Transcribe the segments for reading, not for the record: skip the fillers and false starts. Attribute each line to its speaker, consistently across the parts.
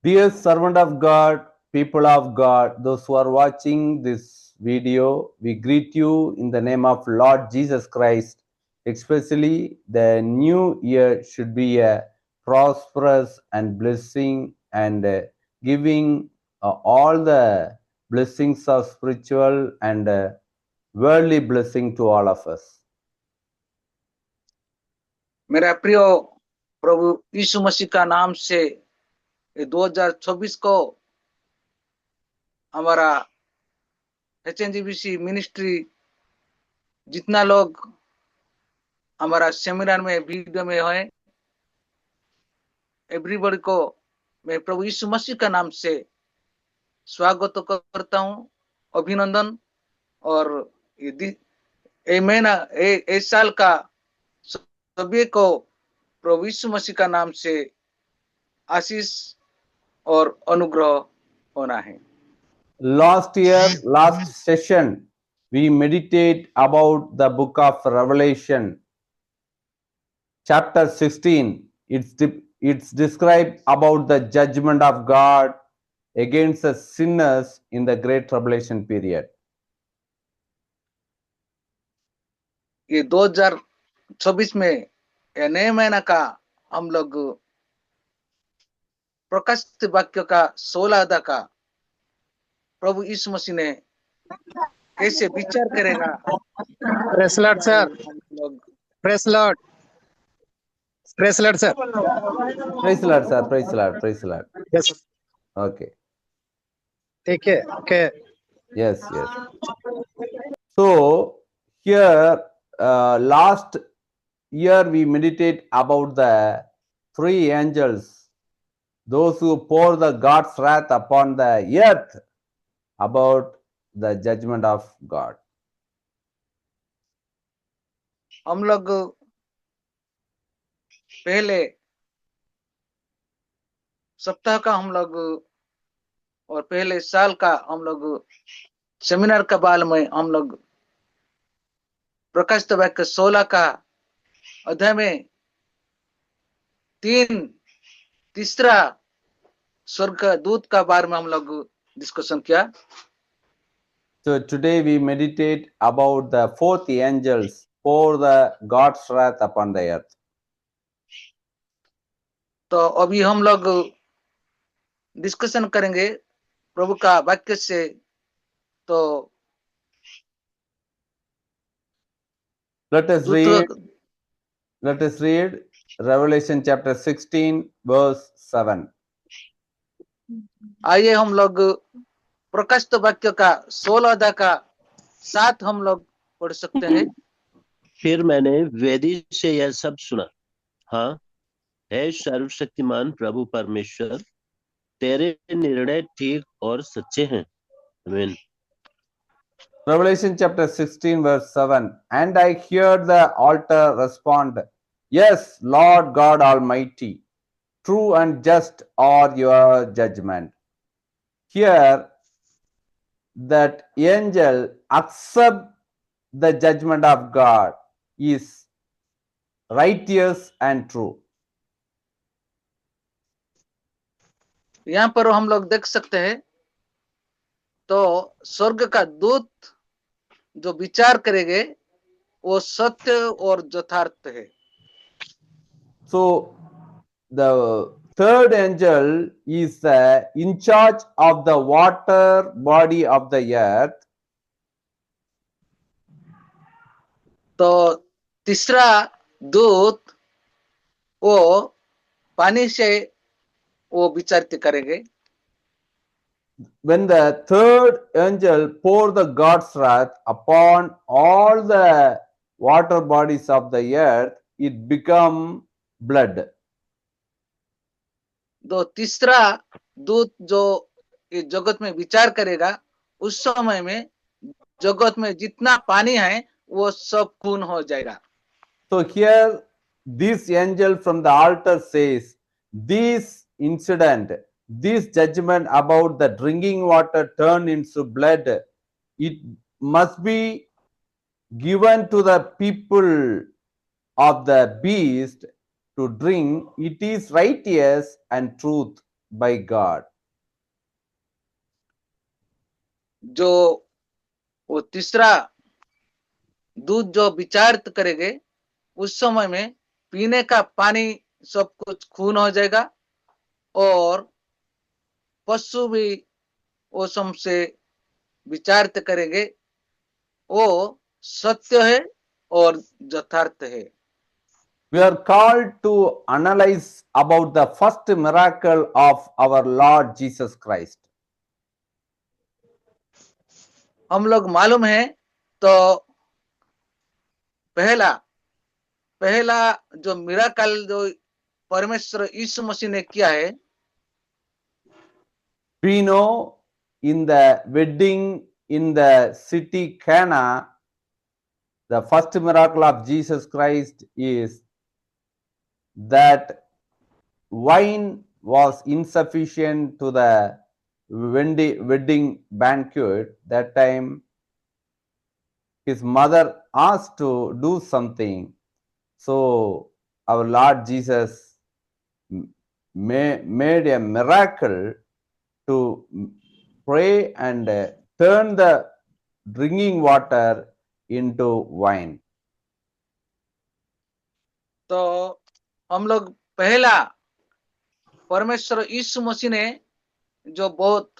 Speaker 1: Dear servant of God, people of God, those who are watching this video, we greet you in the name of Lord Jesus Christ. Especially the new year should be a prosperous and blessing and giving all the blessings of spiritual and worldly blessing to all of us.
Speaker 2: मेरा प्रिय प्रभु यीशु मसीह का नाम से 2026 को हमारा HNGBC ministry जितना लोग हमारा सेमिनार में वीडियो में है, एवरीबॉडी को मैं प्रभु यीशु मसीह का नाम से स्वागत करता हूं, अभिनंदन। और ये महीना इस साल का सभी को प्रभु यीशु मसीह का नाम से आशीष और अनुग्रह होना है।
Speaker 1: Last year, last session, we meditate about the book of Revelation, chapter 16. It's described about the judgment of God against the sinners in the Great Tribulation period.
Speaker 2: ये 2026 में ये नए महीना का हम लोग प्रकाशित वाक्य का 16 अध्याय का प्रभु यीशु मसीह ने कैसे विचार करेगा।
Speaker 3: Press Lord sir, press Lord, press Lord sir,
Speaker 1: Praise the Lord, sir. Praise the Lord. Praise the Lord.
Speaker 3: Yes
Speaker 1: Okay.
Speaker 3: ठीक है, okay.
Speaker 1: Yes, yes. So here, last year we meditate about the three angels, those who pour the God's wrath upon the earth, about the judgment of God.
Speaker 2: हम लोग पहले सप्ताह का हम लोग और पहले साल का हम लोग सेमिनार का बाल में हम लोग प्रकाशित वाक्य 16 का अध्याय में तीसरा स्वर्ग दूत का बारे में हम लोग डिस्कशन किया।
Speaker 1: So today we meditate about the fourth angels pour the God's wrath upon the earth.
Speaker 2: तो अभी हम लोग डिस्कशन करेंगे प्रभु का वाक्य से। तो
Speaker 1: Let us read Revelation chapter 16 verse 7.
Speaker 2: आइए हम लोग प्रकाशित वाक्य का 16 अध्याय का 7 हम लोग पढ़ सकते हैं।
Speaker 4: फिर मैंने वेदी से यह सब सुना, हाँ, हे सर्वशक्तिमान प्रभु परमेश्वर, तेरे निर्णय ठीक और सच्चे हैं। आमीन।
Speaker 1: Revelation chapter 16 verse 7. And I heard the altar respond, Yes, Lord God Almighty, true and just are your judgment. Here, that angel accept the judgment of God is righteous and true.
Speaker 2: यहाँ पर हम लोग देख सकते हैं, तो स्वर्ग का दूत जो विचार करेंगे वो सत्य और यथार्थ है।
Speaker 1: So the third angel is in charge of the water body of the earth.
Speaker 2: तो तीसरा दूत वो पानी से वो विचार करेंगे।
Speaker 1: When the third angel pour the God's wrath upon all the water bodies of the earth, it become blood.
Speaker 2: तो तीसरा दूत जो इस जगत में विचार करेगा, उस समय में जगत में जितना पानी है वो सब खून हो जाएगा।
Speaker 1: So here this angel from the altar says, this incident, this judgment about the drinking water turned into blood, it must be given to the people of the beast to drink. It is righteous and truth. by God.
Speaker 2: जो वो तीसरा दूध जो विचारित करेंगे, उस समय में पीने का पानी सब कुछ खून हो जाएगा और पशु भी वो सबसे विचारित करेंगे, वो सत्य है और यथार्थ है।
Speaker 1: We are called to analyze about the first miracle of our Lord Jesus Christ.
Speaker 2: हम लोग मालूम है तो पहला जो मिराकल जो परमेश्वर यीशु मसीह ने किया है,
Speaker 1: We know in the wedding in the city Cana, the first miracle of Jesus Christ is that wine was insufficient to the wedding banquet. That time his mother asked to do something. So our Lord Jesus made a miracle to pray and turn the drinking water into wine.
Speaker 2: तो हम लोग पहला परमेश्वर यीशु मसीह ने जो बहुत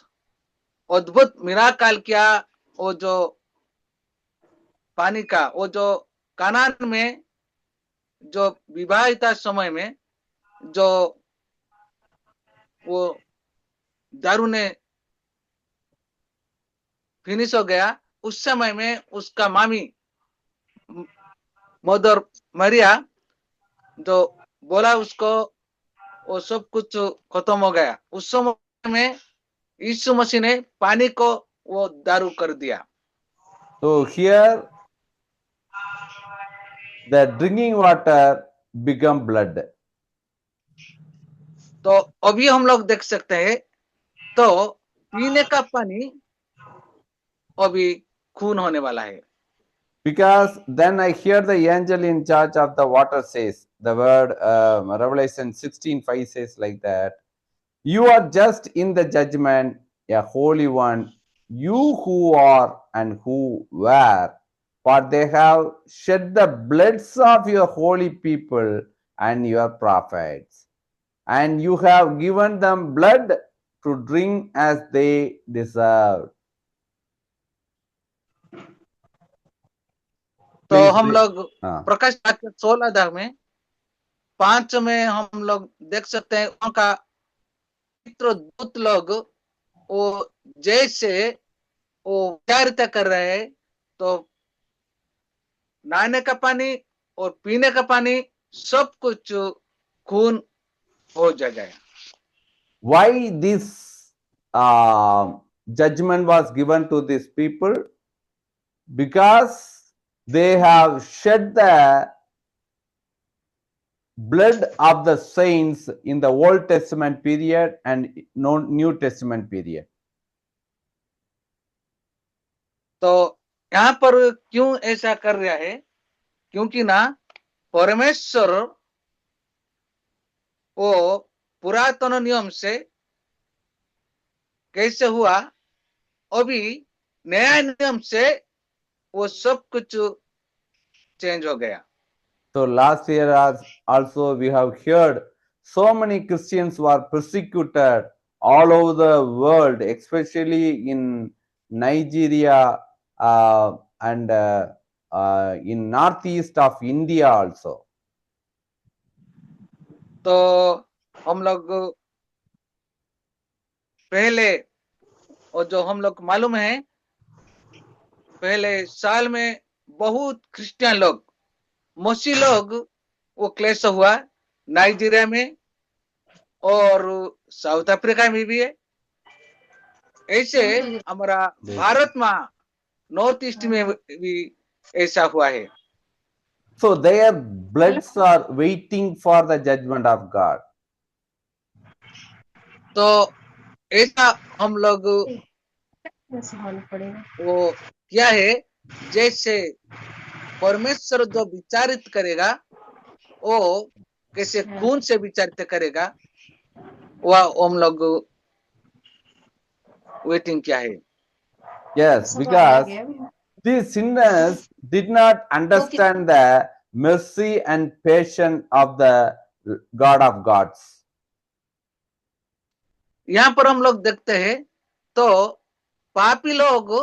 Speaker 2: अद्भुत miracle किया, वो जो पानी का, वो जो कानान में जो विवाहिता समय में जो वो दारू ने फिनिश हो गया, उस समय में उसका मामी मदर मरिया जो बोला उसको, वो सब कुछ खत्म हो गया। उस समय में यीशु मसीह ने पानी को वो दारू कर दिया।
Speaker 1: So here the drinking water become blood.
Speaker 2: तो अभी हम लोग देख सकते हैं, तो पीने का पानी अभी खून होने वाला है।
Speaker 1: Because then I hear the angel in charge of the water says, the word Revelation 16:5 says like that, you are just in the judgment, a holy one, you who are and who were, for they have shed the bloods of your holy people and your prophets, and you have given them blood to drink as they deserve.
Speaker 2: तो
Speaker 1: Please
Speaker 2: हम
Speaker 1: read.
Speaker 2: लोग
Speaker 1: हाँ.
Speaker 2: प्रकाश वाक्य 16 अध्याय में 5 में हम लोग देख सकते हैं, उनका मित्र दूत लोग वो जैसे वो विचारिता कर रहे हैं, तो नहाने का पानी और पीने का पानी सब कुछ खून हो जाएगा।
Speaker 1: Why this judgment was given to these people? Because they have shed the blood of the saints in the Old Testament period and New Testament period.
Speaker 2: तो यहाँ पर क्यों ऐसा कर रहा है? क्योंकि ना परमेश्वर वो पुरातन नियम से कैसे हुआ, अभी नया नियम से वो सब कुछ चेंज हो गया।
Speaker 1: So last year also we have heard so many Christians were persecuted all over the world, especially in Nigeria and in northeast of India also.
Speaker 2: तो हम लोग पहले, और जो हम लोग मालूम है, पहले साल में बहुत क्रिश्चियन लोग, मसीह लोग वो क्लेश हुआ नाइजीरिया में और साउथ अफ्रीका में भी है। ऐसे हमारा भारत में नॉर्थ ईस्ट में भी ऐसा हुआ है।
Speaker 1: So their bloods are waiting for the judgment of God.
Speaker 2: तो ऐसा हम लोग वो क्या है, जैसे परमेश्वर जो विचारित करेगा, वो कैसे खून से विचारित करेगा, वह हम लोग वेटिंग किया है।
Speaker 1: Yes, because these sinners did not understand the mercy and patience of the God of gods.
Speaker 2: यहाँ पर हम लोग देखते हैं तो पापी लोग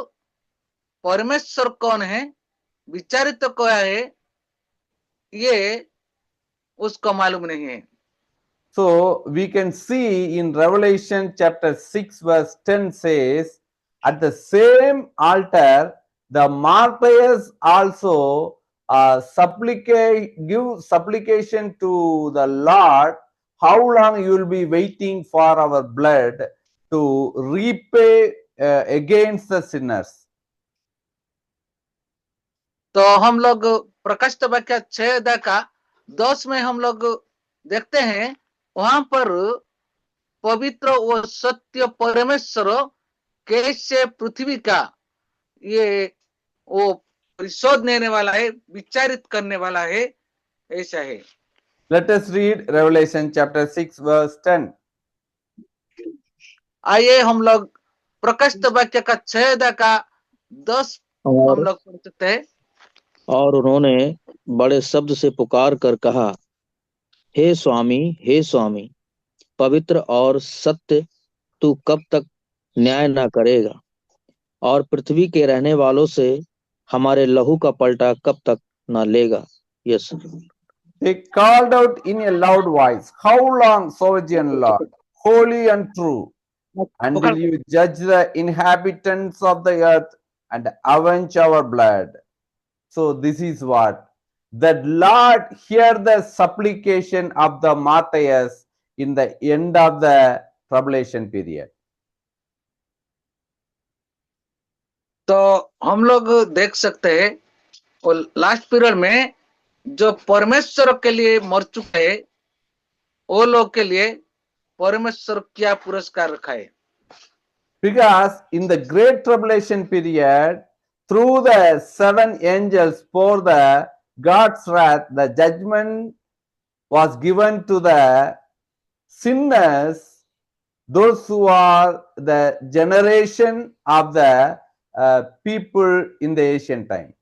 Speaker 2: परमेश्वर कौन है, विचारित तो क्या है, ये उसको मालूम नहीं है।
Speaker 1: So we can see in Revelation chapter 6 verse 10 says, at the same altar the martyrs also give supplication to the Lord, how long you will be waiting for our blood to repay against the sinners.
Speaker 2: तो हम लोग प्रकाशित वाक्य 6:10 में हम लोग देखते हैं, वहां पर पवित्र व सत्य परमेश्वर कैसे पृथ्वी का ये वो परिशोध लेने वाला है, विचारित करने वाला है, ऐसा है।
Speaker 1: Let us read Revelation chapter 6 verse 10.
Speaker 2: आइए हम लोग प्रकाशित वाक्य का 6:10 हम लोग पढ़ सकते हैं।
Speaker 5: और उन्होंने बड़े शब्द से पुकार कर कहा, हे स्वामी, पवित्र और सत्य, तू कब तक न्याय न करेगा, और पृथ्वी के रहने वालों से हमारे लहू का पलटा कब तक न लेगा। Yes,
Speaker 1: They called out in a loud voice, how long, sovereign Lord, holy and true, until you judge the inhabitants of the earth and avenge our blood. So this is what that Lord hear the supplication of the martyrs in the end of the tribulation period.
Speaker 2: तो हम लोग देख सकते हैं और last period में जो परमेश्वर के लिए मर चुके हैं, वो लोग के लिए परमेश्वर क्या पुरस्कार रखा है।
Speaker 1: Because in the great tribulation period, through the 7 angels pour the God's wrath, the judgment was given to the sinners, those who are the generation of the people in the ancient time.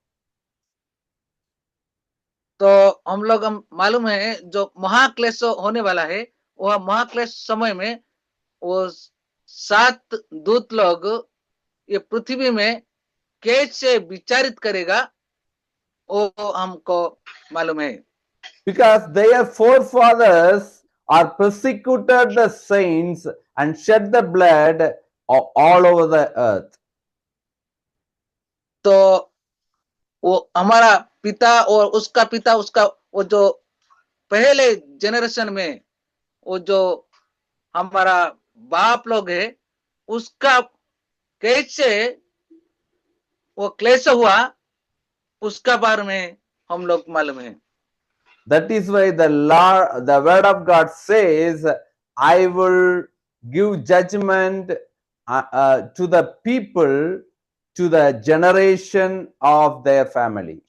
Speaker 2: तो हम लोग मालूम है जो महाक्लेश होने वाला है, वह महाक्लेश समय में वो 7 दूत लोग ये पृथ्वी में कैसे विचारित करेगा, वो हमको मालूम है।
Speaker 1: Because their forefathers are persecuted the saints and shed the blood all over the earth.
Speaker 2: तो वो हमारा पिता और उसका पिता, उसका वो जो पहले जनरेशन में वो जो हमारा बाप लोग है, उसका कैसे वो क्लेश हुआ, उसका बारे में हम लोग मालूम है।
Speaker 1: That is why the word of God says, I will give judgment to the people, to the generation of their family.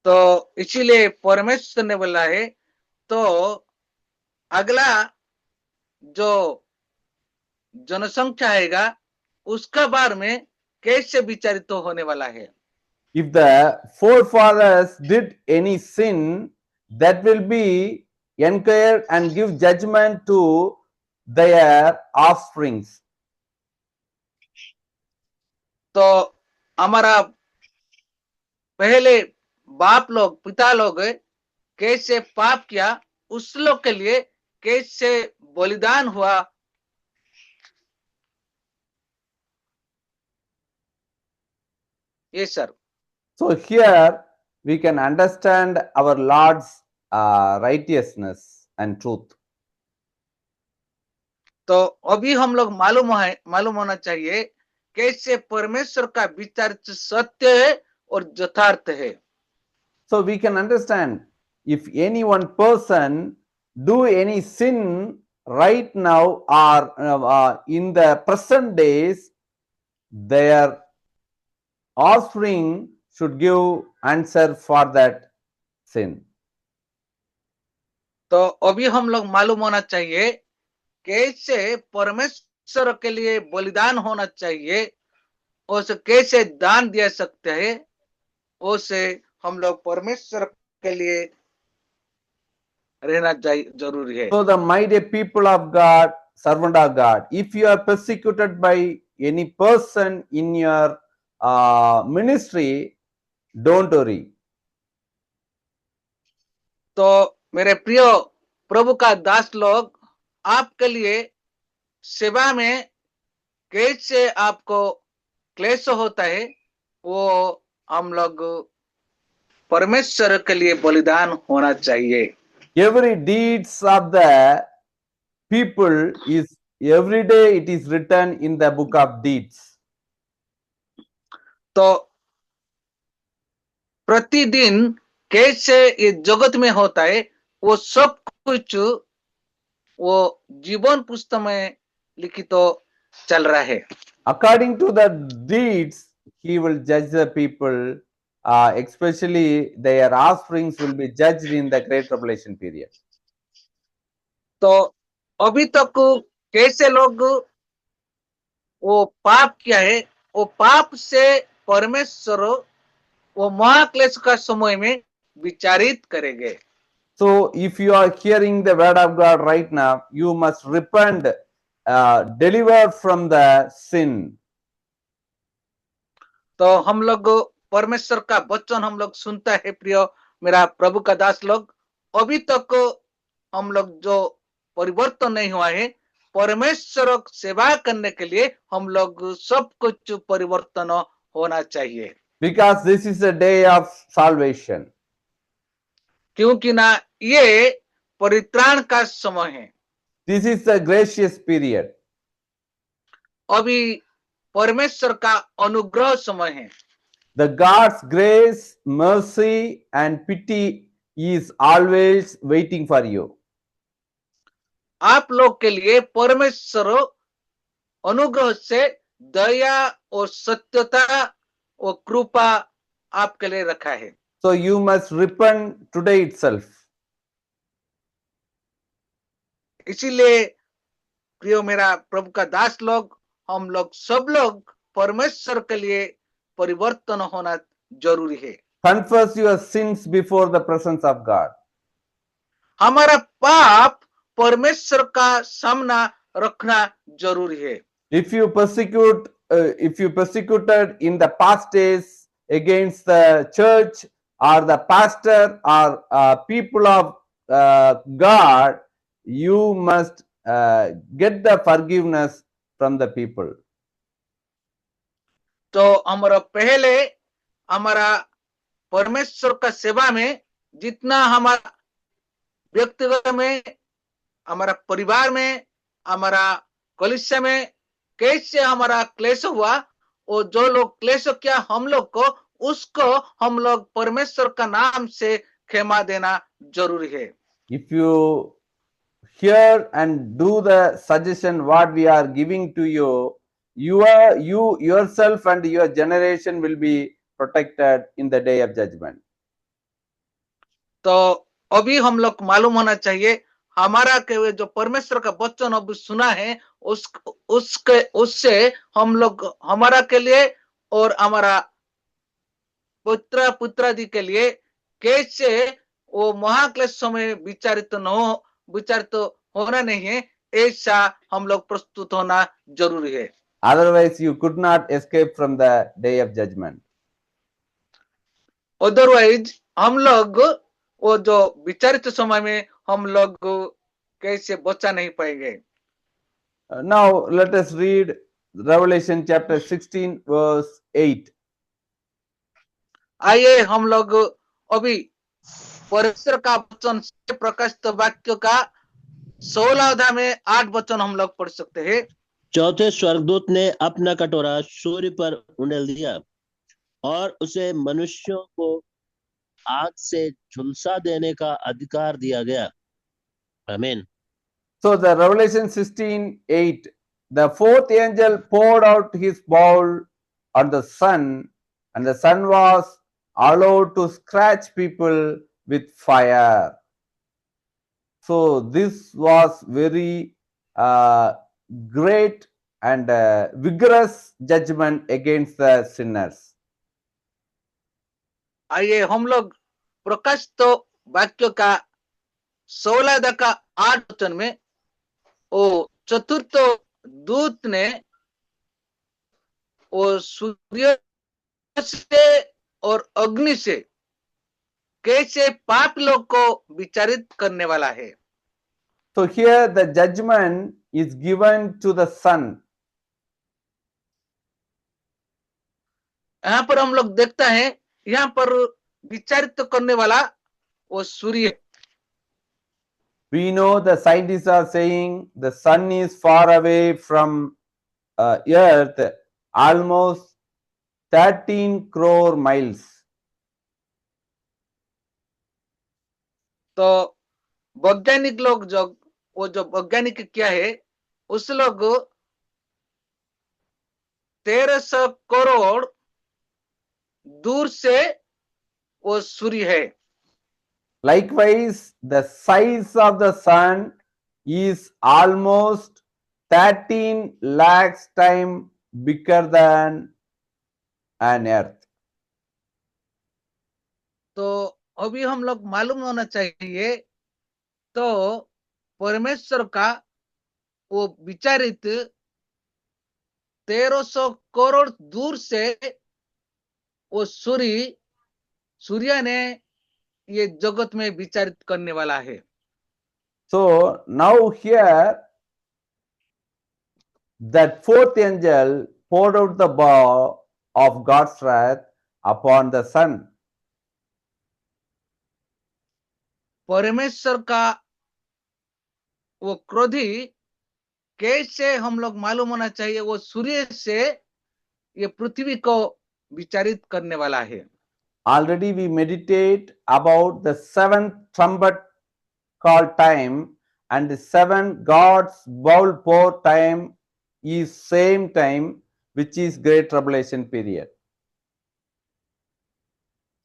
Speaker 2: तो इसीलिए परमेश्वर ने बोला है, तो अगला जो जनसंख्या आएगा उसका बारे में कैसे विचारित होने वाला है।
Speaker 1: If the forefathers did any sin, that will be inquired and give judgment to their offsprings.
Speaker 2: तो हमारा पहले बाप लोग, पिता लोग कैसे पाप किया, उस लोग के लिए कैसे बलिदान हुआ। ये sir.
Speaker 1: So here we can understand our Lord's righteousness and truth.
Speaker 2: तो अभी हम लोग मालूम होना चाहिए कैसे परमेश्वर का विचार सत्य है और यथार्थ है।
Speaker 1: So we can understand if any one person do any sin right now or in the present days, their offspring should give answer for that sin.
Speaker 2: तो अभी हम लोग मालूम होना चाहिए कैसे परमेश्वर के लिए बलिदान होना चाहिए, उसे कैसे दान दे सकते हैं, उसे हम लोग परमेश्वर के लिए रहना जरूरी है।
Speaker 1: So the mighty people of God, servant of God, if you are persecuted by any person in your ministry, don't worry.
Speaker 2: तो मेरे प्रिय प्रभु का दास लोग, आपके लिए सेवा में कैसे आपको क्लेश होता है, वो हम लोग परमेश्वर के लिए बलिदान होना चाहिए।
Speaker 1: Every deeds of the people is every day it is written in the book of deeds.
Speaker 2: तो प्रतिदिन कैसे ये जगत में होता है, वो सब कुछ वो जीवन पुस्तक में लिखित चल रहा है।
Speaker 1: According to the deeds, he will judge the people, especially their offsprings will be judged in the Great Tribulation period.
Speaker 2: तो अभी तक कैसे लोग वो पाप किया है, वो पाप से परमेश्वर वो महाक्लेश का समय में विचारित करेंगे।
Speaker 1: So, if you are hearing the word of God right now, you must repent, deliver from the sin.
Speaker 2: तो हम लोग परमेश्वर का वचन हम लोग सुनता है प्रिय मेरा प्रभु का दास लोग, अभी तक हम लोग जो परिवर्तन नहीं हुआ है, परमेश्वर सेवा करने के लिए हम लोग सब कुछ परिवर्तन होना चाहिए।
Speaker 1: Because this is a day of salvation.
Speaker 2: क्योंकि ना ये परित्राण का समय है,
Speaker 1: This is a gracious period.
Speaker 2: अभी परमेश्वर का अनुग्रह समय है।
Speaker 1: The God's grace, mercy, and pity is always waiting for you.
Speaker 2: आप लोग के लिए परमेश्वर अनुग्रह से दया और सत्यता और कृपा आपके लिए रखा है।
Speaker 1: So you must repent today itself.
Speaker 2: इसीलिए प्रियो मेरा प्रभु का दास लोग, हम लोग सब लोग परमेश्वर के लिए परिवर्तन होना जरूरी है।
Speaker 1: Confess your sins before the presence of God.
Speaker 2: हमारा पाप परमेश्वर का सामना रखना जरूरी है।
Speaker 1: If you persecuted in the past days against the church or the pastor or people of God, you must get the forgiveness from the people.
Speaker 2: तो हमारा पहले हमारा परमेश्वर का सेवा में जितना हमारा व्यक्तिगत में, हमारा परिवार में, हमारा कलीसिया में कैसे हमारा क्लेश हुआ, और जो लोग क्लेश किया हम लोग को, उसको हम लोग परमेश्वर का नाम से क्षमा देना जरूरी है।
Speaker 1: If you hear and do the suggestion what we are giving to you, you yourself and your generation will be protected in the day of judgment.
Speaker 2: तो अभी हम लोग मालूम होना चाहिए, हमारा के जो परमेश्वर का वचन अभी सुना है, उससे हम लोग हमारा के लिए और हमारा पुत्र पुत्रादि के लिए कैसे वो महाक्लेश समय विचारित होना नहीं है, ऐसा हम लोग प्रस्तुत होना जरूरी है।
Speaker 1: Otherwise, you could not escape from the day of judgment.
Speaker 2: Otherwise हम लोग वो जो विचारित समय में हम लोग कैसे बचा नहीं पाएंगे।
Speaker 1: Now, let us read Revelation chapter 16, verse 8.
Speaker 2: आइए हम लोग अभी परमेश्वर का वचन से प्रकाशित वाक्य का 16 अध्याय में 8 वचन हम लोग पढ़ सकते हैं।
Speaker 4: चौथे स्वर्गदूत ने अपना कटोरा सूर्य पर उंडेल दिया और उसे मनुष्यों को आग से झुलसा देने का अधिकार दिया गया। आमीन।
Speaker 1: So the Revelation 16:8, the fourth angel poured out his bowl on the sun, and the sun was allowed to scratch people with fire. So this was very great and vigorous judgment against the sinners.
Speaker 2: आइए हम लोग प्रकाशित वाक्य का 16 का 8 वचन में वो चतुर्थ दूत ने वो सूर्य से और अग्नि से कैसे पाप लोग को विचारित करने वाला है.
Speaker 1: So here the judgment is given to the sun.
Speaker 2: यहाँ पर हम लोग देखता है यहाँ पर विचारित करने वाला वो सूर्य.
Speaker 1: We know the scientists are saying the sun is far away from earth, almost 13 crore miles.
Speaker 2: तो वैज्ञानिक लोग जो वैज्ञानिक क्या है उस लोग 1300 करोड़ दूर से वो सूर्य है.
Speaker 1: Likewise, the size of the sun is almost 13 lakhs times bigger than an earth.
Speaker 2: तो अभी हम लोग मालूम होना चाहिए तो परमेश्वर का वो विचारित 1300 करोड़ दूर से वो सूर्य ने ये जगत में विचारित करने वाला है.
Speaker 1: So now here that fourth angel poured out the bow of God's wrath upon the sun.
Speaker 2: परमेश्वर का वो क्रोधी कैसे हम लोग मालूम होना चाहिए वो सूर्य से ये पृथ्वी को विचारित करने वाला है.
Speaker 1: Already we meditate about the seventh trumpet call time, and the seven God's bowl pour time is same time, which is great tribulation period.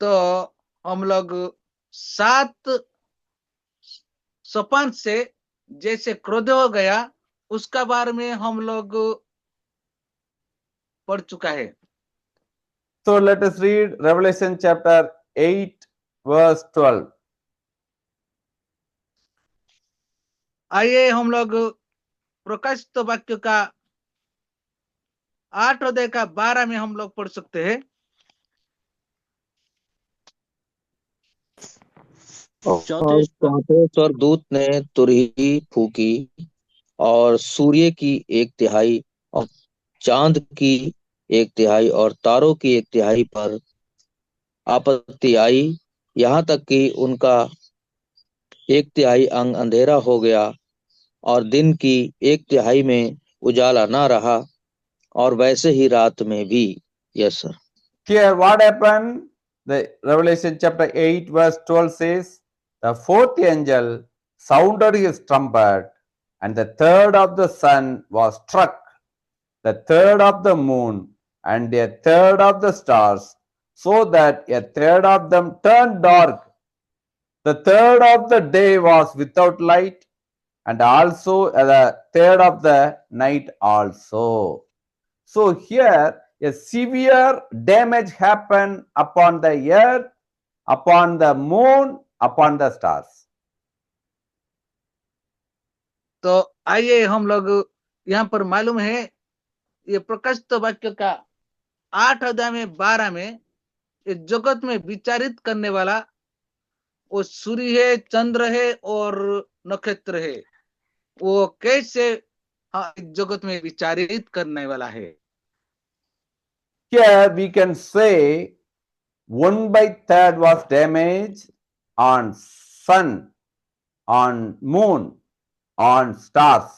Speaker 2: तो हम लोग 7 सोपान से जैसे क्रोध हो गया उसका बारे में हम लोग पढ़ चुका है.
Speaker 1: So let us read Revelation chapter 8 verse 12.
Speaker 2: आइए हम लोग प्रकाशित वाक्य का 8 अध्याय का 12 में हम लोग पढ़ सकते हैं.
Speaker 3: और
Speaker 5: चौथे स्वर्गदूत ने तुरही फूकी और सूर्य की 1/3 और चांद की 1/3 और तारों की 1/3 पर आपत्ति आई, यहाँ तक कि उनका 1/3 अंग अंधेरा हो गया और दिन की 1/3 में उजाला ना रहा और वैसे ही रात में भी. Yes sir.
Speaker 1: Here what happened? The Revelation chapter 8 verse 12 says, the fourth angel sounded his trumpet, and the third of the sun was struck, the third of the moon, and a third of the stars, so that a third of them turned dark. The third of the day was without light, and also the third of the night also. So here a severe damage happened upon the earth, upon the moon, upon the stars.
Speaker 2: तो आइए हम लोग यहाँ पर मालूम है ये प्रकाशित वाक्य का 8 अध्याय में 12 में इस जगत में विचारित करने वाला वो सूर्य है, चंद्र है और नक्षत्र है, वो कैसे इस जगत में विचारित करने वाला है.
Speaker 1: Here we can say 1/3 was damaged on sun, on moon, on stars.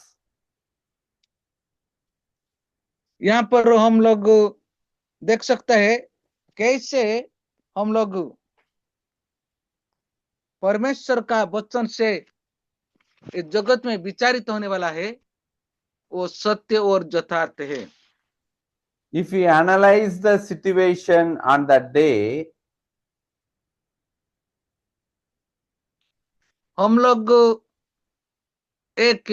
Speaker 2: यहाँ पर हम लोग देख सकते हैं कैसे हम लोग परमेश्वर का वचन से इस जगत में विचारित होने वाला है वो सत्य और यथार्थ है.
Speaker 1: If we analyze the situation on that day,
Speaker 2: हम लोग एक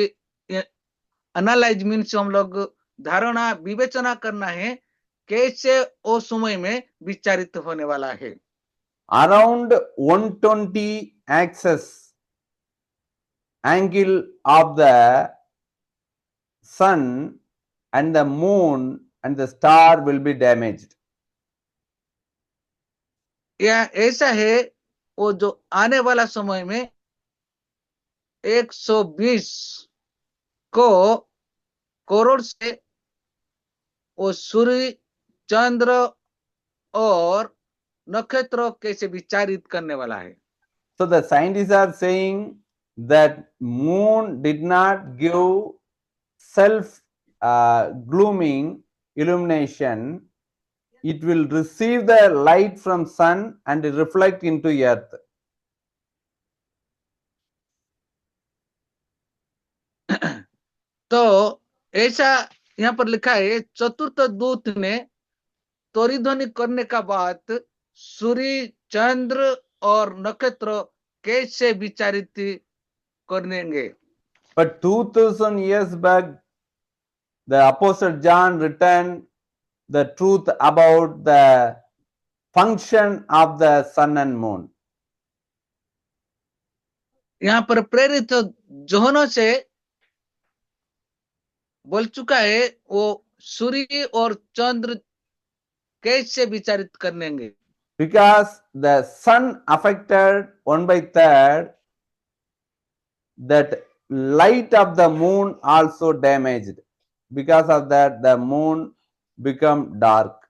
Speaker 2: एनालाइज मीन्स हम लोग धारणा विवेचना करना है कैसे वो समय में विचारित होने वाला है।
Speaker 1: Around 120 axis angle of the sun and the moon and the star will be damaged.
Speaker 2: यह ऐसा है वो जो आने वाला समय में 120 करोड़ से वो सूर्य, चंद्र और नक्षत्र कैसे विचारित करने वाला है।
Speaker 1: So the scientists are saying that moon did not give self glooming illumination. It will receive the light from sun and reflect into earth.
Speaker 2: तो ऐसा यहाँ पर लिखा है, चतुर्थ दूत ने तोरीध्वनि करने का बाद सूर्य, चंद्र और नक्षत्र कैसे विचारित करेंगे।
Speaker 1: But 2000 years back, the Apostle John written the truth about the function of the sun and moon.
Speaker 2: यहाँ पर प्रेरित यूहन्ना से बोल चुका है वो सूर्य और चंद्र कैसे विचारित करेंगे।
Speaker 1: Because the sun affected 1/3, that light of the moon also damaged. Because of that, the moon become dark.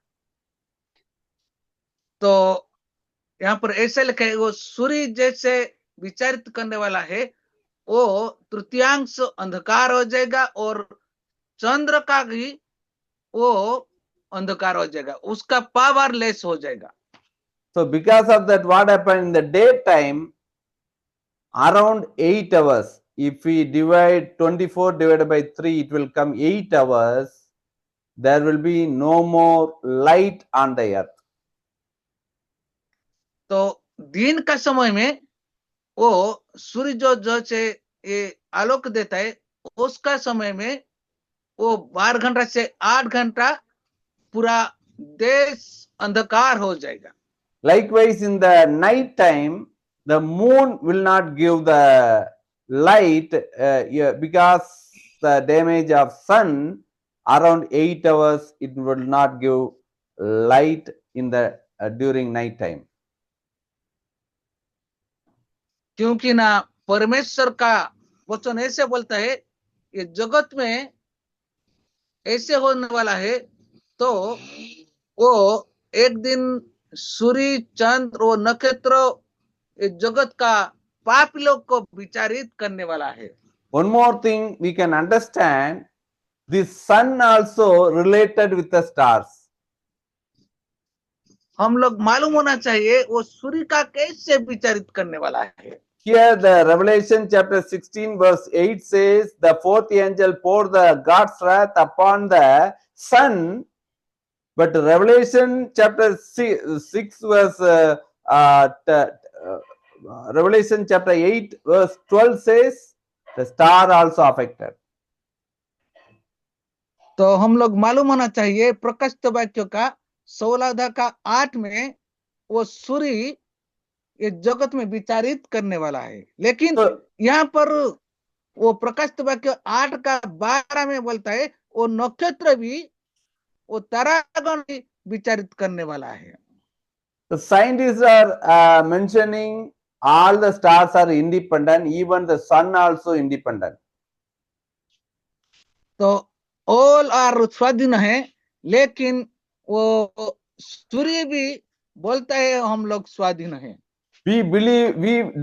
Speaker 2: तो यहाँ पर ऐसा लिखा है वो सूर्य जैसे विचारित करने वाला है वो तृतीयांश अंधकार हो जाएगा और चंद्र का भी वो अंधकार हो जाएगा, उसका पावर लेस हो जाएगा।
Speaker 1: So because of that, what happened in the daytime, around 8 hours, if we divide 24 divided by 3, it will come 8 hours. There will be no more light on the earth.
Speaker 2: तो दिन का समय में वो सूर्य जो से ये आलोक देता है उसका समय में वो 12 घंटा से 8 घंटा पूरा देश अंधकार हो जाएगा।
Speaker 1: Likewise, in the night time, the moon will not give the light because the damage of sun, around 8 hours, it will not give light in the during night time.
Speaker 2: क्योंकि ना परमेश्वर का वचन ऐसे बोलता है ये जगत में ऐसे होने वाला है, तो वो एक दिन सूर्य, चंद्र और नक्षत्र इस जगत का पापी लोग को विचारित करने वाला है।
Speaker 1: One more thing we can understand, the sun also related with the stars.
Speaker 2: हम लोग मालूम होना चाहिए वो सूर्य का कैसे विचारित करने वाला है।
Speaker 1: Here the Revelation chapter 16 verse 8 says, the fourth angel poured the God's wrath upon the sun. But Revelation chapter 6 verse Revelation chapter 8 verse 12 says, the star also affected.
Speaker 2: तो हम लोग मालूम होना चाहिए प्रकाशित वाक्य का 16 अध्याय का 8 में वो सूर्य ये जगत में विचारित करने वाला है, लेकिन यहाँ पर वो प्रकाशित वाक्य 8 का 12 में बोलता है वो नक्षत्र भी वो तारागण भी विचारित करने वाला है।
Speaker 1: The scientists are mentioning all the stars are independent, even the sun also independent.
Speaker 2: तो ऑल आर स्वाधीन है, लेकिन वो सूर्य भी बोलता है हम लोग स्वाधीन हैं।
Speaker 1: We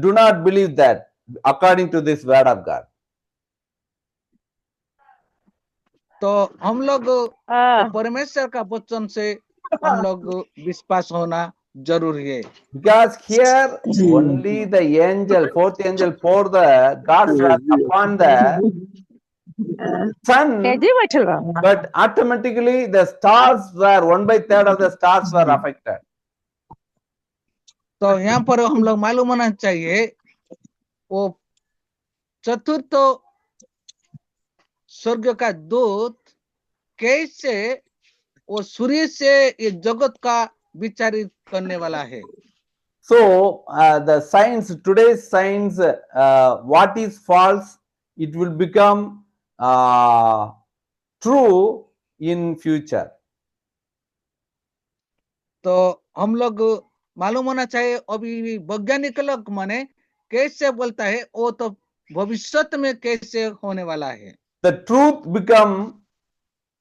Speaker 1: do not believe that according to this word of God.
Speaker 2: तो हम लोग परमेश्वर का वचन से हम लोग विश्वास होना जरूरी है।
Speaker 1: Because here only the angel, fourth angel, poured the God's wrath upon the sun, but automatically the stars were 1/3 of the stars were affected.
Speaker 2: तो यहाँ पर हम लोग मालूम होना चाहिए वो चतुर्थ स्वर्ग का दूत कैसे वो सूर्य से ये जगत का विचारित करने वाला है।
Speaker 1: So the science, today's science, what is false, it will become true in future.
Speaker 2: तो हम लोग मालूम होना चाहिए, अभी वैज्ञानिक लोग माने कैसे बोलता है वो तो भविष्य में कैसे होने वाला है।
Speaker 1: The truth become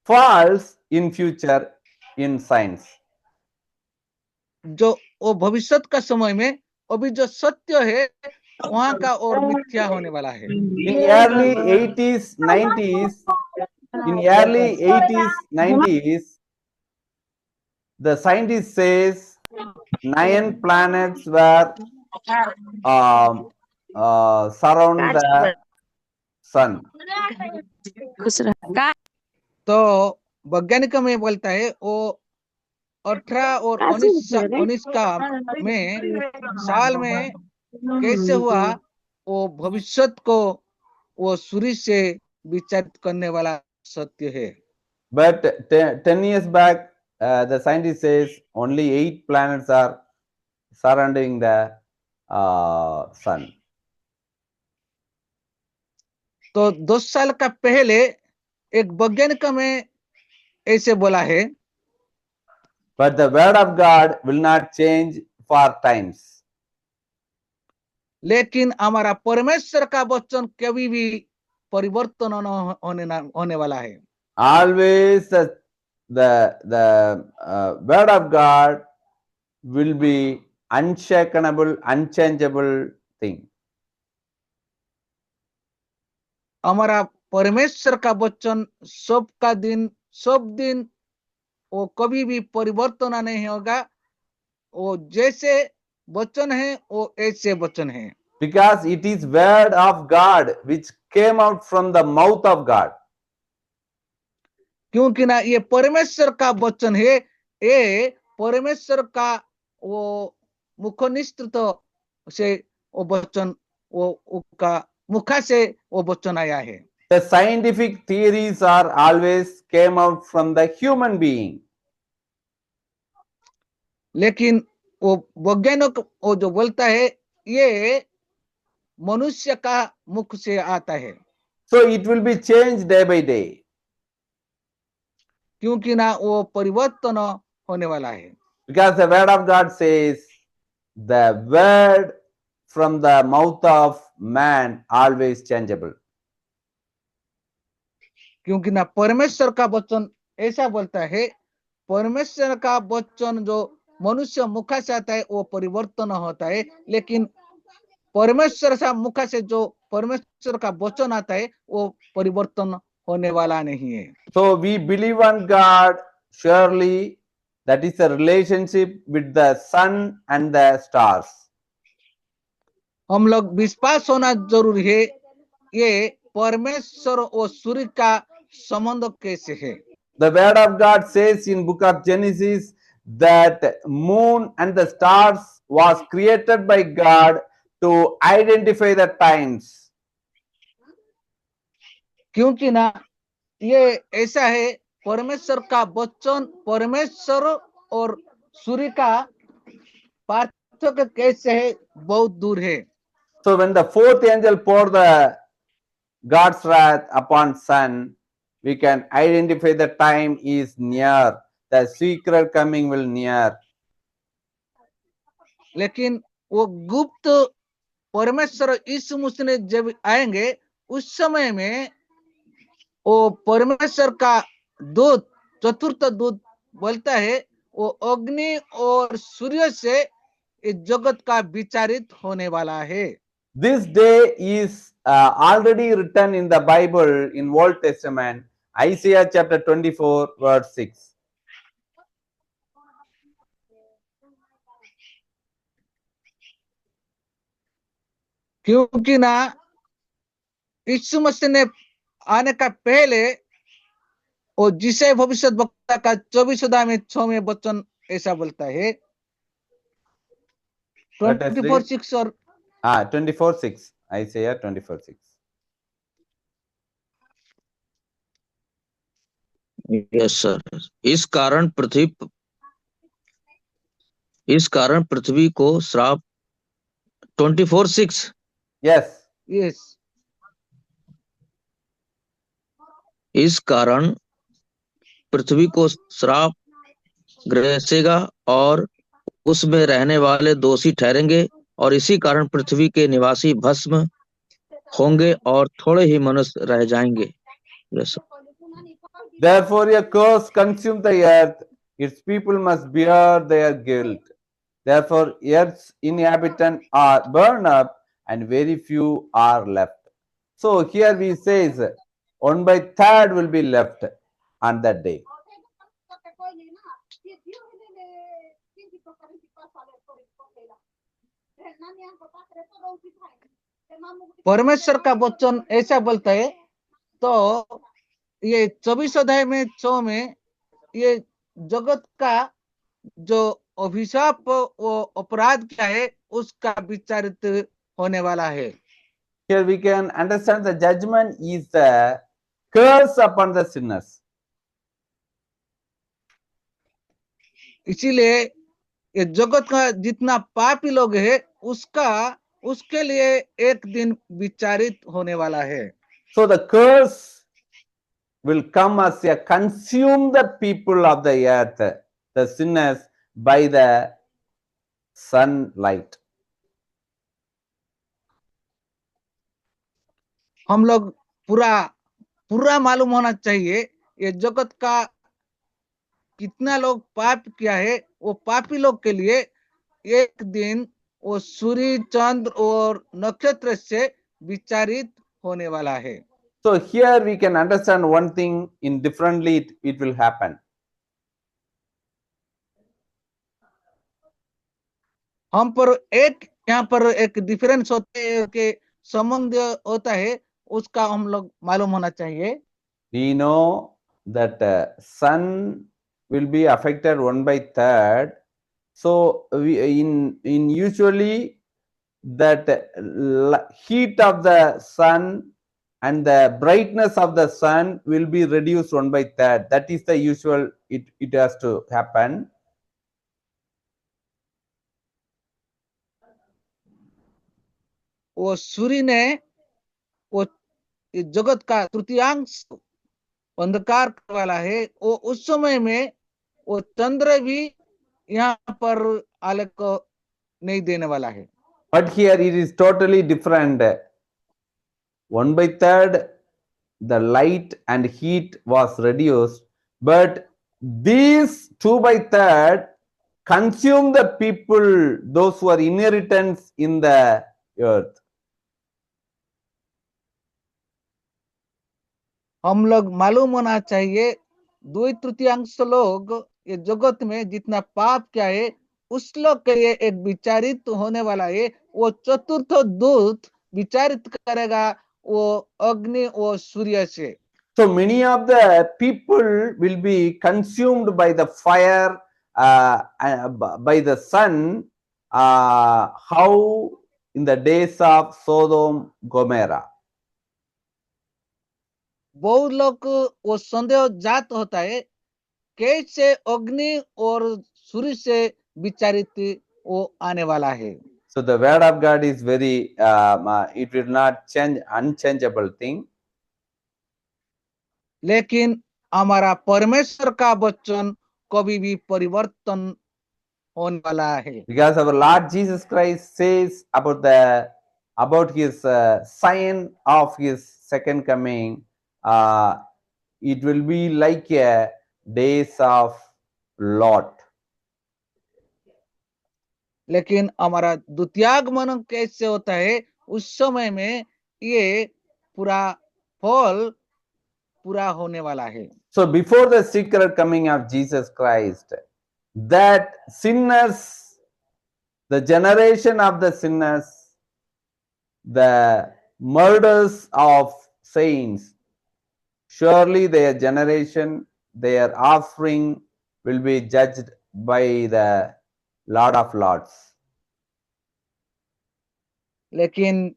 Speaker 1: false in future in science.
Speaker 2: जो वो भविष्य का समय में अभी जो सत्य है वहां का और मिथ्या होने वाला है।
Speaker 1: In early 80s, 90s, in early 80s, 90s, the scientist says 9 planets were surround the sun.
Speaker 2: तो वैज्ञानिक में बोलता है वो 18 और 19 का में साल में कैसे हुआ वो भविष्य को वो सूर्य से विचारित करने वाला सत्य है।
Speaker 1: But 10 years back, the scientist says only 8 planets are surrounding the sun.
Speaker 2: तो 2 साल का पहले एक वैज्ञानिक में ऐसे बोला है।
Speaker 1: But the word of God will not change for times.
Speaker 2: लेकिन हमारा परमेश्वर का वचन कभी भी परिवर्तन होने वाला है।
Speaker 1: Always the word of God will be unshakable, unchangeable thing.
Speaker 2: हमारा परमेश्वर का वचन सब दिन वो कभी भी परिवर्तन नहीं होगा। वो जैसे वचन है वो ऐसे वचन है।
Speaker 1: Because it is word of God which came out from the mouth of God.
Speaker 2: क्योंकि ना ये परमेश्वर का वचन है, ये परमेश्वर का वो मुखनिष्ठ से वो वचन वो का मुखा से वो वचन आया है।
Speaker 1: The scientific theories are always came out from the human being.
Speaker 2: लेकिन वो वैज्ञानिक वो जो बोलता है ये मनुष्य का मुख से आता है।
Speaker 1: So it will be changed day by day.
Speaker 2: क्योंकि ना वो परिवर्तन होने वाला है।
Speaker 1: Because the word of God says the word from the mouth of man always changeable.
Speaker 2: क्योंकि ना परमेश्वर का वचन ऐसा बोलता है, परमेश्वर का वचन जो मनुष्य मुख से आता है वो परिवर्तन होता है, लेकिन परमेश्वर से मुख से जो परमेश्वर का वचन आता है वो परिवर्तन होने वाला नहीं है।
Speaker 1: So we believe on God surely. That is a relationship with the sun and the stars.
Speaker 2: हम लोग विश्वास होना जरूरी है, ये परमेश्वर और सूर्य का संबंध कैसे है।
Speaker 1: The word of God says in book of Genesis that moon and the stars was created by God to identify the times.
Speaker 2: क्योंकि ना ये ऐसा है, परमेश्वर का वचन परमेश्वर और सूर्य का पार्थक्य कैसे है, बहुत दूर है।
Speaker 1: So when the fourth angel poured the God's wrath upon sun, we can identify the time is near. The secret coming will near.
Speaker 2: लेकिन वो गुप्त परमेश्वर यीशु मसीह ने जब आएंगे उस समय में वो परमेश्वर का दूत चतुर्थ दूत बोलता है वो अग्नि और सूर्य से इस जगत का विचारित होने वाला है।
Speaker 1: This day is already written in the Bible in Old Testament, Isaiah chapter 24 verse 6.
Speaker 2: क्योंकि ना यीशु मसीह ने आने का पहले और जिसे भविष्य वक्ता का 24 अध्याय में 6वें वचन ऐसा बोलता है। 24:6 और
Speaker 1: 24:6, Isaiah 24:6.
Speaker 5: Yes sir. इस कारण पृथ्वी को श्राप 24:6।
Speaker 1: Yes.
Speaker 2: Yes.
Speaker 5: इस कारण पृथ्वी को श्राप ग्रसेगा और उसमें रहने वाले दोषी ठहरेंगे, और इसी कारण पृथ्वी के निवासी भस्म होंगे और थोड़े ही मनुष्य रह जाएंगे। Yes sir.
Speaker 1: Therefore, a curse consumed the earth, its people must bear their guilt. Therefore, earth's inhabitants are burned up, and very few are left. So here we says 1/3 will be left on that day.
Speaker 2: परमेश्वर का वचन ऐसा बोलता है, तो ये 24 अध्याय में 6 में ये जगत का जो अभिशाप वो अपराध क्या है उसका विचारित होने वाला है।
Speaker 1: Here we can understand the judgment is the curse upon the sinners.
Speaker 2: इसीलिए ये जगत का जितना पापी लोग है उसके लिए एक दिन विचारित होने वाला है।
Speaker 1: So the curse will come as a consume the people of the earth, the sinners, by the sunlight.
Speaker 2: हम लोग पूरा मालूम होना चाहिए ये जगत का कितना लोग पाप किया है, वो पापी लोग के लिए एक दिन वो सूर्य चंद्र और नक्षत्र से विचारित होने वाला है।
Speaker 1: So here we can understand one thing in differently it will happen.
Speaker 2: हम पर यहाँ पर एक डिफरेंस होते है कि संबंध होता है, उसका हम लोग मालूम होना चाहिए।
Speaker 1: We know that sun will be affected 1/3. So we in usually that heat of the sun and the brightness of the sun will be reduced 1/3. That is the usual. It has to happen.
Speaker 2: वो सूर्य ने वो जगत का तृतीयांश अंधकार वाला है, वो उस समय में वो चंद्र भी यहाँ पर आलोक नहीं देने वाला है।
Speaker 1: But here it is totally different. 1/3 the light and heat was reduced, but these 2/3 consume the people, those who are inheritance in the earth.
Speaker 2: हम लोग मालूम होना चाहिए 2/3 लोग ये जगत में जितना पाप क्या है उस लोग के लिए एक विचारित होने वाला है। वो चतुर्थ दूत विचारित करेगा वो अग्नि वो सूर्य से।
Speaker 1: So many of the people will be consumed by the fire, by the sun, how in the days of Sodom, Gomorrah.
Speaker 2: बहुत लोग वो संदेह जात होता है कैसे अग्नि और सूर्य से विचारित वो आने वाला है।
Speaker 1: So the word of God is very, it will not change, unchangeable thing.
Speaker 2: लेकिन हमारा परमेश्वर का वचन कभी भी परिवर्तन होने वाला है।
Speaker 1: Because our Lord Jesus Christ says about his sign of his second coming, it will be like a days of Lot.
Speaker 2: लेकिन हमारा द्वितीयागमन कैसे होता है, उस समय में ये पूरा फल पूरा होने वाला है।
Speaker 1: So before the secret coming of Jesus Christ, that sinners, the generation of the sinners, the murders of saints, surely their generation, their offspring will be judged by the Lord of Lords.
Speaker 2: लेकिन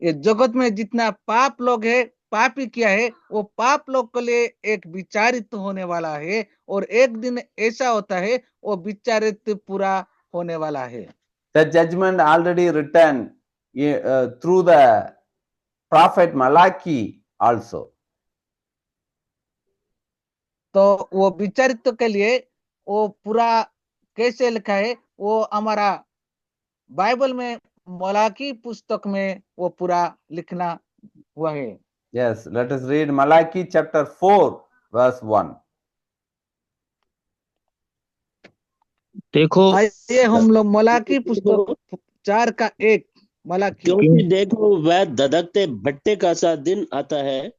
Speaker 2: ये जगत में जितना पाप लोग है पापी किया है वो पाप लोग के लिए एक विचारित होने वाला है, और एक दिन ऐसा होता है वो विचारित पूरा होने वाला है।
Speaker 1: The judgment already written through the prophet Malachi also.
Speaker 2: तो वो विचारित के लिए वो पूरा कैसे लिखा है, वो हमारा बाइबल में मलाकी पुस्तक में वो पूरा लिखना हुआ है।
Speaker 1: Yes, let us read Malachi chapter 4, verse 1.
Speaker 5: देखो
Speaker 2: आइए हम लोग मलाकी पुस्तक 4:1 मलाकी।
Speaker 4: क्योंकि देखो वह धधकते भट्टे का सा दिन आता है,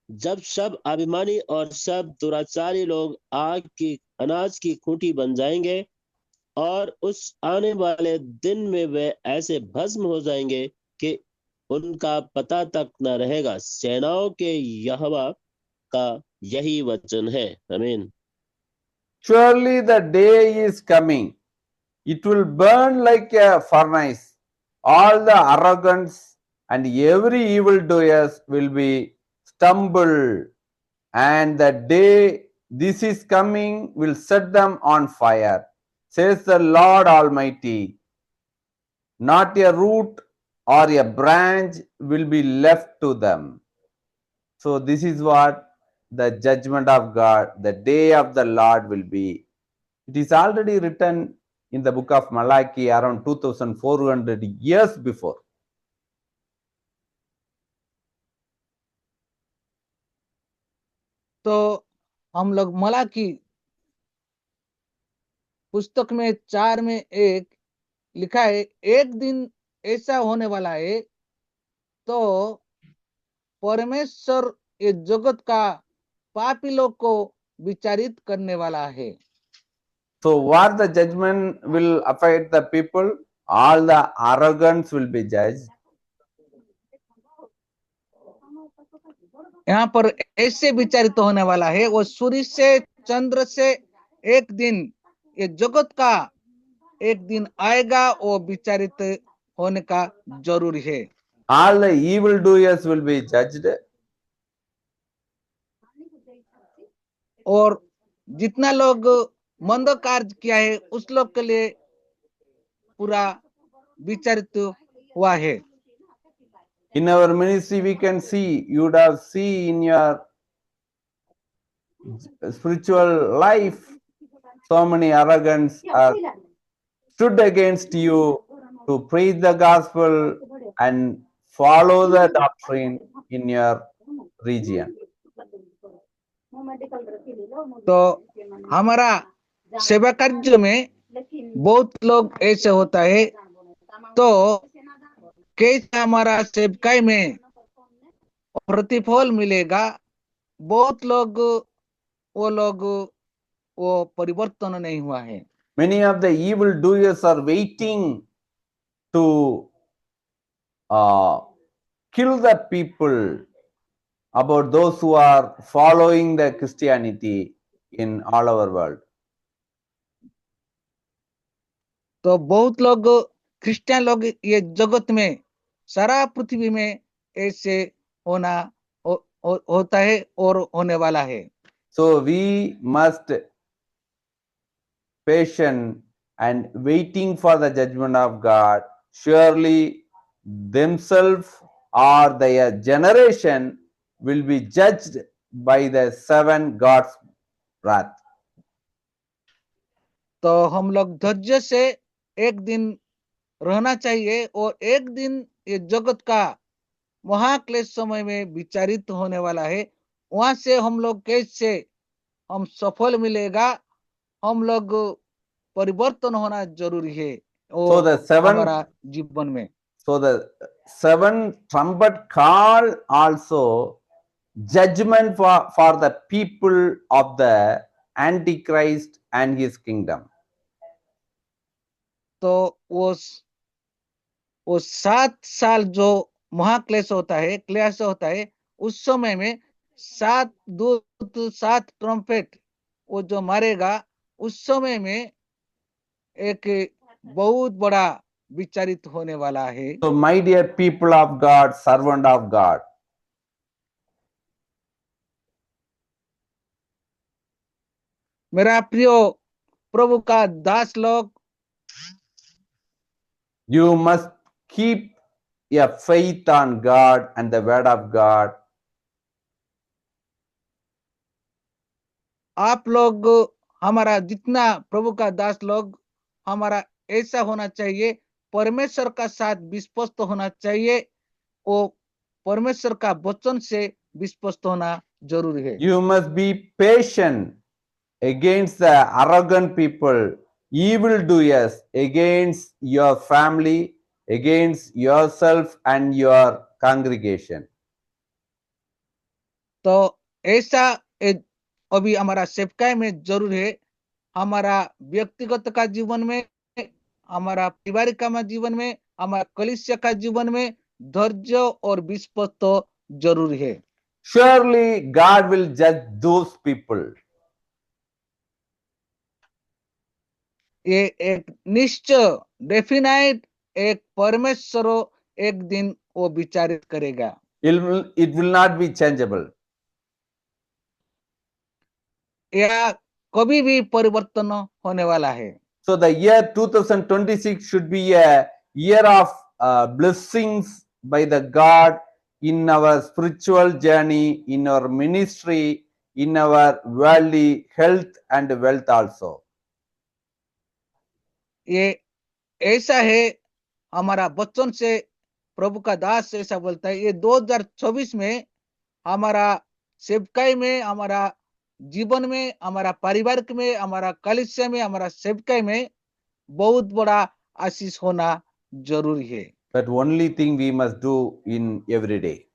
Speaker 4: जब सब अभिमानी और सब दुराचारी लोग आग की अनाज की खूंटी बन जाएंगे, और उस आने वाले दिन में वे ऐसे भस्म हो जाएंगे कि उनका पता तक न रहेगा। सेनाओं के यहोवा का यही वचन है। आमीन।
Speaker 1: Surely the day is coming. It will burn like a furnace. All the arrogance and every evildoers will be stumbled. And the day this is coming will set them on fire, says the Lord Almighty. Not a root or a branch will be left to them. So this is what the judgment of God, the day of the Lord will be. It is already written in the book of Malachi around 2400 years before.
Speaker 2: तो हम लोग मलाकी पुस्तक में 4:1 लिखा है, एक दिन ऐसा होने वाला है तो परमेश्वर ये जगत का पापी लोग को विचारित करने वाला है।
Speaker 1: So what the judgment will affect the people? All the arrogance will be judged.
Speaker 2: यहाँ पर ऐसे विचारित होने वाला है, वो सूर्य से चंद्र से एक दिन ये जगत का एक दिन आएगा, वो विचारित होने का जरूरी है।
Speaker 1: All the evildoers will be judged.
Speaker 2: और जितना लोग मंद कार्य किया है उस लोग के लिए पूरा विचारित हुआ है।
Speaker 1: In our ministry, we can see, you would have seen in your spiritual life, so many arrogance are stood against you to preach the gospel and follow the doctrine in your region.
Speaker 2: तो हमारा सेवा कार्य में बहुत लोग ऐसे होता है, तो कैसे हमारा सेवकाई में प्रतिफल मिलेगा। बहुत लोग वो परिवर्तन नहीं हुआ है।
Speaker 1: Many of the evil doers are waiting to kill the people about those who are following the Christianity in all our world.
Speaker 2: तो बहुत लोग क्रिश्चियन लोग ये जगत में सारा पृथ्वी में ऐसे होता है और होने वाला है।
Speaker 1: So we must patient and waiting for the judgment of God. Surely themselves or their generation will be judged by the 7 God's wrath.
Speaker 2: तो हम लोग धैर्य से एक दिन रहना चाहिए, और एक दिन ये जगत का महाक्लेश समय में विचारित होने वाला है। वहां से हम लोग कैसे हम सफल मिलेगा, हम लोग परिवर्तन होना जरूरी है
Speaker 1: So the
Speaker 2: हमारा जीवन में।
Speaker 1: So the 7 trumpet call also judgment for the people of the Antichrist and his kingdom.
Speaker 2: तो वो 7 साल जो महाक्लेश होता है, क्लेश होता है, उस समय में 7 दूत 7 ट्रम्पेट वो जो मारेगा, उस समय में एक बहुत बड़ा विचारित होने वाला है।
Speaker 1: So my dear people of God, servant of God,
Speaker 2: मेरा प्रिय प्रभु का दास लोग,
Speaker 1: you must keep a faith on God and the word of God.
Speaker 2: आप लोग, हमारा जितना प्रभु का दास लोग, हमारा ऐसा होना चाहिए, परमेश्वर का साथ विश्वस्त होना चाहिए, वो परमेश्वर का वचन से विश्वस्त होना जरूरी है।
Speaker 1: You must be patient against the arrogant people, evildoers, against your family, against yourself and your congregation.
Speaker 2: तो ऐसा अभी हमारा सेवकाई में जरूर है, हमारा व्यक्तिगत का जीवन में, हमारा पारिवारिक का जीवन में, हमारा कलीसिया का जीवन में धैर्य और विश्वास तो जरूरी है।
Speaker 1: Surely God will judge those people.
Speaker 2: ये एक निश्चय डेफिनाइट एक परमेश्वर एक दिन वो विचारित करेगा।
Speaker 1: It will not be changeable.
Speaker 2: यह कभी भी परिवर्तन होने वाला है।
Speaker 1: So the year 2026 should be a year of blessings by the God in our spiritual journey, in our ministry, in our worldly health and wealth also.
Speaker 2: ये ऐसा है, हमारा वचन से प्रभु का दास ऐसा बोलता है, ये 2024 में हमारा सेवकाई में, हमारा जीवन में, हमारा पारिवारिक में, हमारा कलीसिया में, हमारा सेवकाई में बहुत बड़ा आशीष होना जरूरी है।
Speaker 1: But only thing we must do in every day.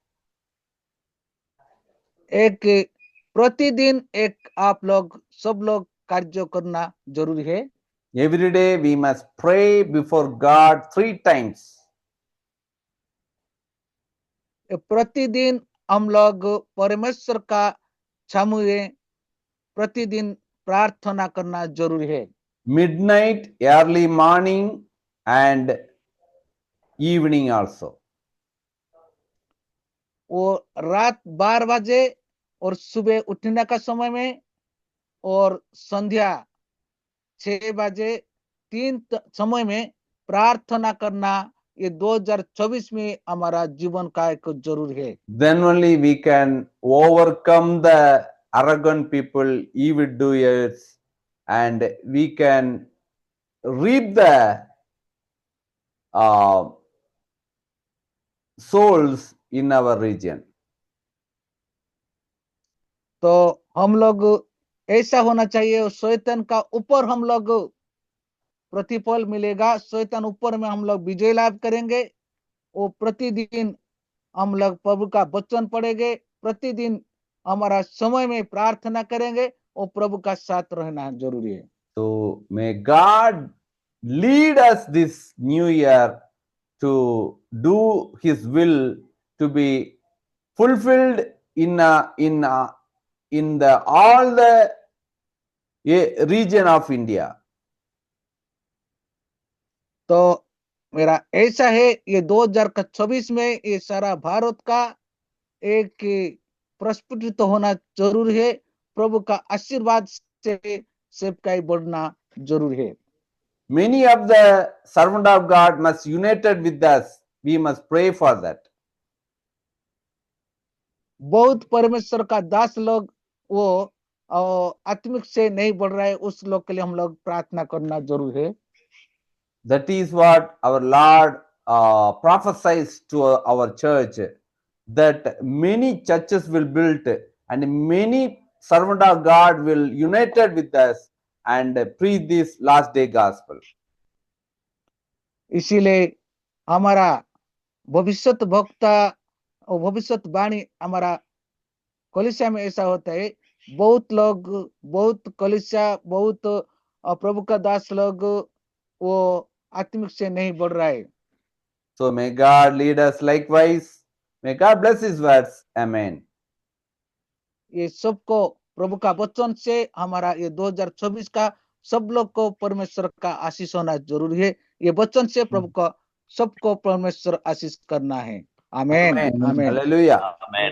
Speaker 2: एक प्रतिदिन एक आप लोग सब लोग कार्य करना जरूरी है।
Speaker 1: Every day we must pray before God 3 times.
Speaker 2: प्रतिदिन हम लोग परमेश्वर का सामने प्रतिदिन प्रार्थना करना जरूरी है।
Speaker 1: Midnight, early morning and evening also.
Speaker 2: वो रात 12 बजे और सुबह उठने का समय में और संध्या 6 बजे 3 समय में प्रार्थना करना, ये 2024 में हमारा जीवन का एक जरूरी है।
Speaker 1: Then only we can overcome the arrogant people, evildoers, and we can reap the souls in our region.
Speaker 2: तो हम लोग ऐसा होना चाहिए, शैतान का ऊपर हम लोग प्रतिफल मिलेगा, शैतान ऊपर में हम लोग विजय लाभ करेंगे। वो प्रतिदिन हम लोग प्रभु का वचन पढ़ेंगे, प्रतिदिन हमारा समय में प्रार्थना करेंगे, और प्रभु का साथ रहना जरूरी है।
Speaker 1: So may God lead us this new year to do His will, to be fulfilled in the all the region of India.
Speaker 2: तो मेरा ऐसा है, ये 2026 में ये सारा भारत का एक प्रस्फुटित होना जरूरी है, प्रभु का आशीर्वाद से सेवकाई बढ़ना जरूरी है।
Speaker 1: Many of the servant of God must united with us. We must pray for that.
Speaker 2: बहुत परमेश्वर का दास लोग वो आत्मिक से नहीं बढ़ रहा है, उस लोग के लिए हम लोग प्रार्थना करना जरूर है।
Speaker 1: That is what our Lord prophesies to our church, that many churches will build and many servant of God will united with us and preach this last day gospel.
Speaker 2: इसीलिए हमारा भविष्यत वक्ता और भविष्यवाणी हमारा कलीसिया में ऐसा होता है, बहुत लोग, बहुत कलीसिया, बहुत प्रभु का दास लोग वो आत्मिक से नहीं बढ़ रहा है।
Speaker 1: So may God lead us likewise. May God bless His words. Amen.
Speaker 2: ये सबको प्रभु का वचन से हमारा ये 2024 का सब लोग को परमेश्वर का आशीष होना जरूरी है। ये वचन से प्रभु का सबको परमेश्वर आशीष करना है। आमेन,
Speaker 1: Amen.
Speaker 2: आमेन।
Speaker 1: Hallelujah.